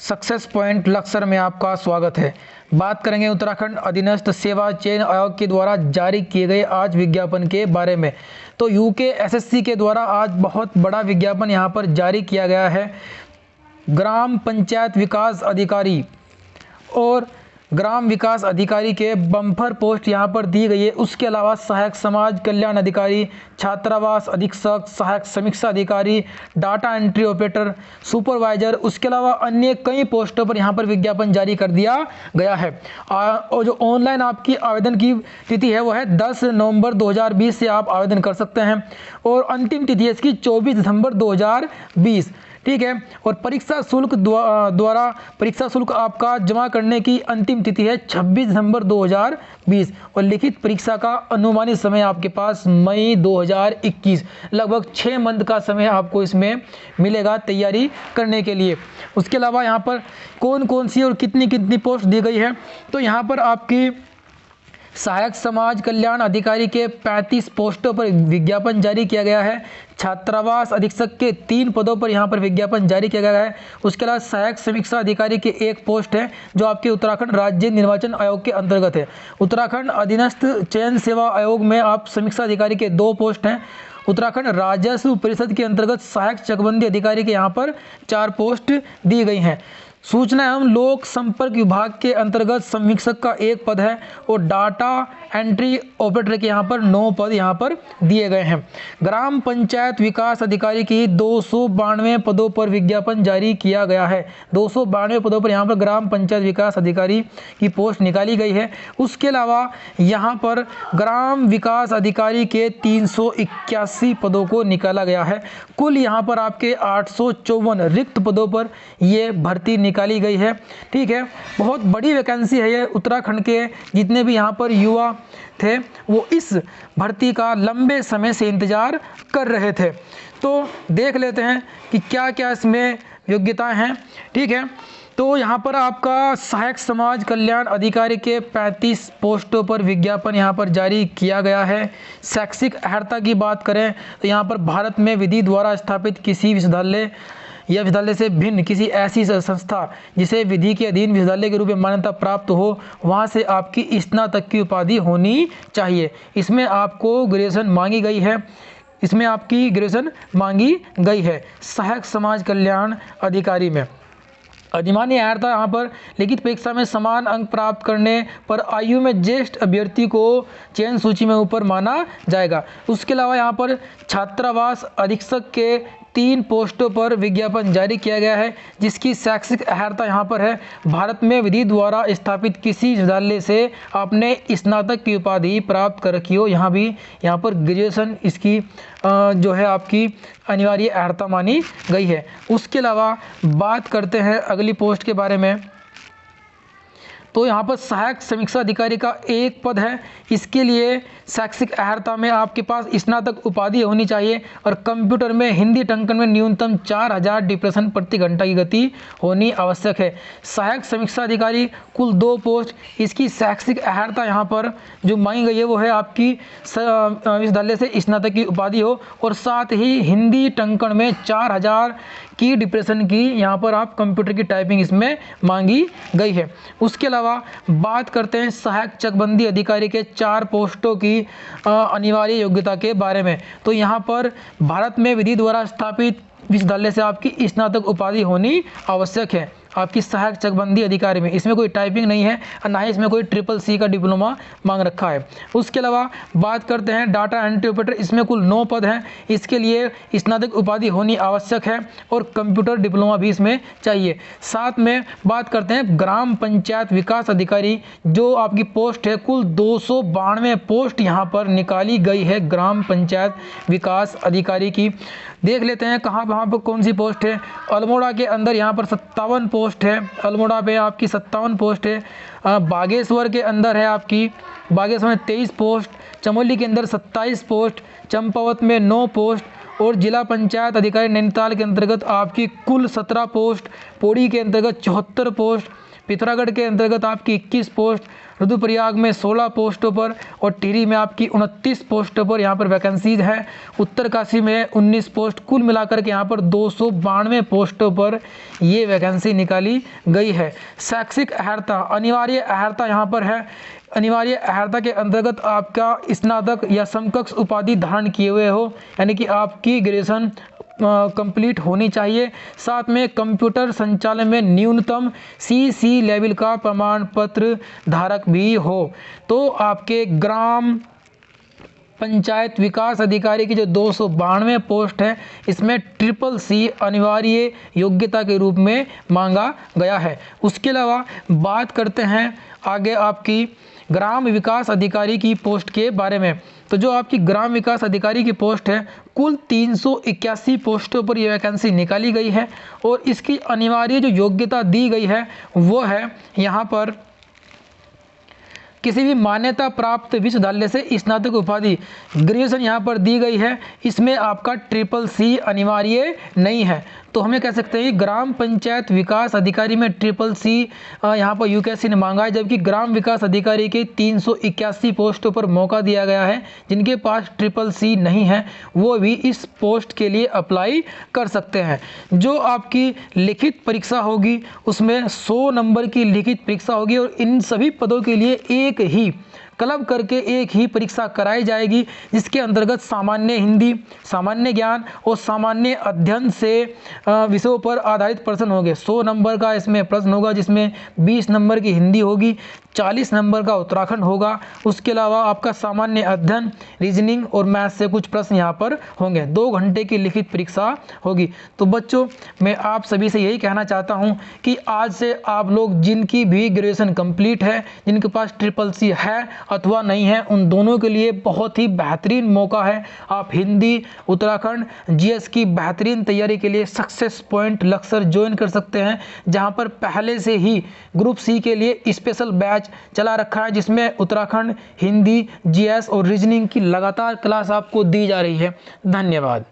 Success point Laksar में आपका स्वागत है। बात करेंगे उत्तराखंड अधीनस्थ सेवा चयन आयोग के द्वारा जारी किए गए आज विज्ञापन के बारे में। तो यूके एसएससी के द्वारा आज बहुत बड़ा विज्ञापन यहाँ पर जारी किया गया है। ग्राम पंचायत विकास अधिकारी और ग्राम विकास अधिकारी के बम्पर पोस्ट यहाँ पर दी गई है। उसके अलावा सहायक समाज कल्याण अधिकारी, छात्रावास अधीक्षक, सहायक समीक्षा अधिकारी, डाटा एंट्री ऑपरेटर, सुपरवाइजर, उसके अलावा अन्य कई पोस्टों पर यहाँ पर विज्ञापन जारी कर दिया गया है। और जो ऑनलाइन आपकी आवेदन की तिथि है वो है 10 नवंबर 2020 से आप आवेदन कर सकते हैं और अंतिम तिथि है इसकी 24 दिसंबर 2020। ठीक है। और परीक्षा शुल्क द्वारा परीक्षा शुल्क आपका जमा करने की अंतिम तिथि है 26 दिसंबर 2020 और लिखित परीक्षा का अनुमानित समय आपके पास मई 2021, लगभग 6 मंथ का समय आपको इसमें मिलेगा तैयारी करने के लिए। उसके अलावा यहाँ पर कौन कौन सी और कितनी कितनी पोस्ट दी गई है, तो यहाँ पर आपकी सहायक समाज कल्याण अधिकारी के 35 पोस्टों पर विज्ञापन जारी किया गया है। छात्रावास अधीक्षक के 3 पदों पर यहाँ पर विज्ञापन जारी किया गया है। उसके अलावा सहायक समीक्षा अधिकारी के 1 पोस्ट है जो आपके उत्तराखंड राज्य निर्वाचन आयोग के अंतर्गत है। उत्तराखंड अधीनस्थ चयन सेवा आयोग में आप समीक्षा अधिकारी के 2 पोस्ट हैं। उत्तराखंड राजस्व परिषद के अंतर्गत सहायक चकबंदी अधिकारी के यहाँ पर 4 पोस्ट दी गई हैं। सूचना एवं लोक संपर्क विभाग के अंतर्गत समीक्षक का 1 पद है और डाटा एंट्री ऑपरेटर के यहाँ पर 9 पद यहाँ पर दिए गए हैं। ग्राम पंचायत विकास अधिकारी की 292 पदों पर विज्ञापन जारी किया गया है। 292 पदों पर यहाँ पर ग्राम पंचायत विकास अधिकारी की पोस्ट निकाली गई है। उसके अलावा यहाँ पर ग्राम विकास अधिकारी के 381 पदों को निकाला गया है। कुल यहाँ पर आपके 854 रिक्त पदों पर ये भर्ती निकाली गई है। ठीक है, बहुत बड़ी वैकेंसी है ये। उत्तराखंड के जितने भी यहाँ पर युवा थे वो इस भर्ती का लंबे समय से इंतजार कर रहे थे। तो देख लेते हैं कि क्या क्या इसमें योग्यताएं हैं। ठीक है, तो यहाँ पर आपका सहायक समाज कल्याण अधिकारी के 35 पोस्टों पर विज्ञापन यहाँ पर जारी किया गया है। शैक्षिक अर्हता की बात करें तो यहाँ पर भारत में विधि द्वारा स्थापित किसी विश्वविद्यालय या विश्वविद्यालय से भिन्न किसी ऐसी संस्था जिसे विधि के अधीन विश्वविद्यालय के रूप में मान्यता प्राप्त हो, वहाँ से आपकी स्नातक की उपाधि होनी चाहिए। इसमें आपको ग्रेजुएशन मांगी गई है। इसमें आपकी ग्रेजुएशन मांगी गई है सहायक समाज कल्याण अधिकारी में। अधिमान्य अर्हता यहाँ पर लिखित परीक्षा में समान अंक प्राप्त करने पर आयु में ज्येष्ठ अभ्यर्थी को चयन सूची में ऊपर माना जाएगा। उसके अलावा यहाँ पर छात्रावास अधीक्षक के 3 पोस्टों पर विज्ञापन जारी किया गया है जिसकी शैक्षिक अर्हता यहाँ पर है भारत में विधि द्वारा स्थापित किसी विश्वविद्यालय से आपने स्नातक की उपाधि प्राप्त कर रखी हो। यहाँ भी यहाँ पर ग्रेजुएशन इसकी जो है आपकी अनिवार्य अर्हता मानी गई है। उसके अलावा बात करते हैं अगली पोस्ट के बारे में, तो यहाँ पर सहायक समीक्षा अधिकारी का 1 पद है। इसके लिए शैक्षिक अर्हता में आपके पास स्नातक उपाधि होनी चाहिए और कंप्यूटर में हिंदी टंकन में न्यूनतम 4000 डिप्रेशन प्रति घंटा की गति होनी आवश्यक है। सहायक समीक्षा अधिकारी कुल 2 पोस्ट। इसकी शैक्षिक अर्हता यहाँ पर जो मांगी गई है वो है आपकी विश्वविद्यालय से स्नातक की उपाधि हो और साथ ही हिंदी टंकन में 4000 की डिप्रेशन की यहाँ पर आप कंप्यूटर की टाइपिंग इसमें मांगी गई है। उसके अलावा बात करते हैं सहायक चकबंदी अधिकारी के 4 पोस्टों की अनिवार्य योग्यता के बारे में। तो यहाँ पर भारत में विधि द्वारा स्थापित विश्वविद्यालय से आपकी स्नातक उपाधि होनी आवश्यक है आपकी सहायक चकबंदी अधिकारी में। इसमें कोई टाइपिंग नहीं है और ना ही इसमें कोई CCC का डिप्लोमा मांग रखा है। उसके अलावा बात करते हैं डाटा एंट्री ऑपरेटर। इसमें कुल 9 पद हैं। इसके लिए स्नातक उपाधि होनी आवश्यक है और कंप्यूटर डिप्लोमा भी इसमें चाहिए। साथ में बात करते हैं ग्राम पंचायत विकास अधिकारी, जो आपकी पोस्ट है कुल 292 पोस्ट यहाँ पर निकाली गई है ग्राम पंचायत विकास अधिकारी की। देख लेते हैं कहाँ पर कौन सी पोस्ट है। अल्मोड़ा के अंदर यहाँ पर 57 पोस्ट है। अल्मोड़ा पे आपकी 57 पोस्ट है। बागेश्वर के अंदर है आपकी बागेश्वर में 23 पोस्ट, चमोली के अंदर 27 पोस्ट, चंपावत में 9 पोस्ट और जिला पंचायत अधिकारी नैनीताल के अंतर्गत आपकी कुल 17 पोस्ट, पौड़ी के अंतर्गत 74 पोस्ट, पिथौरागढ़ के अंतर्गत आपकी 21 पोस्ट, रुद्रप्रयाग में 16 पोस्टों पर और टिहरी में आपकी 29 पोस्टों पर यहाँ पर वैकेंसीज है। उत्तरकाशी में 19 पोस्ट, कुल मिलाकर के यहाँ पर 292 पोस्टों पर ये वैकेंसी निकाली गई है। शैक्षिक अहर्ता, अनिवार्य अहर्ता यहाँ पर है। अनिवार्य अहर्ता के अंतर्गत आपका स्नातक या समकक्ष उपाधि धारण किए हुए हो, यानी कि आपकी ग्रेजुएशन कंप्लीट होनी चाहिए। साथ में कंप्यूटर संचालन में न्यूनतम सीसी लेवल का प्रमाण पत्र धारक भी हो। तो आपके ग्राम पंचायत विकास अधिकारी की जो 292 पोस्ट है, इसमें CCC अनिवार्य योग्यता के रूप में मांगा गया है। उसके अलावा बात करते हैं आगे आपकी ग्राम विकास अधिकारी की पोस्ट के बारे में। तो जो आपकी ग्राम विकास अधिकारी की पोस्ट है, कुल 381 पोस्टों पर यह वैकेंसी निकाली गई है और इसकी अनिवार्य जो योग्यता दी गई है वो है यहाँ पर किसी भी मान्यता प्राप्त विश्वविद्यालय से स्नातक उपाधि ग्रेजुएशन यहाँ पर दी गई है। इसमें आपका CCC अनिवार्य नहीं है। तो हमें कह सकते हैं ग्राम पंचायत विकास अधिकारी में CCC यहाँ पर यूकेएससी ने मांगा है, जबकि ग्राम विकास अधिकारी के 381 पोस्टों पर मौका दिया गया है। जिनके पास CCC नहीं है वो भी इस पोस्ट के लिए अप्लाई कर सकते हैं। जो आपकी लिखित परीक्षा होगी उसमें 100 नंबर की लिखित परीक्षा होगी और इन सभी पदों के लिए एक ही क्लब करके एक ही परीक्षा कराई जाएगी, जिसके अंतर्गत सामान्य हिंदी, सामान्य ज्ञान और सामान्य अध्ययन से विषयों पर आधारित प्रश्न होंगे। 100 नंबर का इसमें प्रश्न होगा, जिसमें 20 नंबर की हिंदी होगी, 40 नंबर का उत्तराखंड होगा। उसके अलावा आपका सामान्य अध्ययन, रीजनिंग और मैथ से कुछ प्रश्न यहाँ पर होंगे। 2 घंटे की लिखित परीक्षा होगी। तो बच्चों, मैं आप सभी से यही कहना चाहता हूँ कि आज से आप लोग जिनकी भी ग्रेजुएशन कंप्लीट है, जिनके पास CCC है अथवा नहीं है, उन दोनों के लिए बहुत ही बेहतरीन मौका है। आप हिंदी, उत्तराखंड, GS की बेहतरीन तैयारी के लिए सक्सेस पॉइंट लक्सर ज्वाइन कर सकते हैं, जहां पर पहले से ही ग्रुप C के लिए स्पेशल बैच चला रखा है, जिसमें उत्तराखंड, हिंदी, GS और रीजनिंग की लगातार क्लास आपको दी जा रही है। धन्यवाद।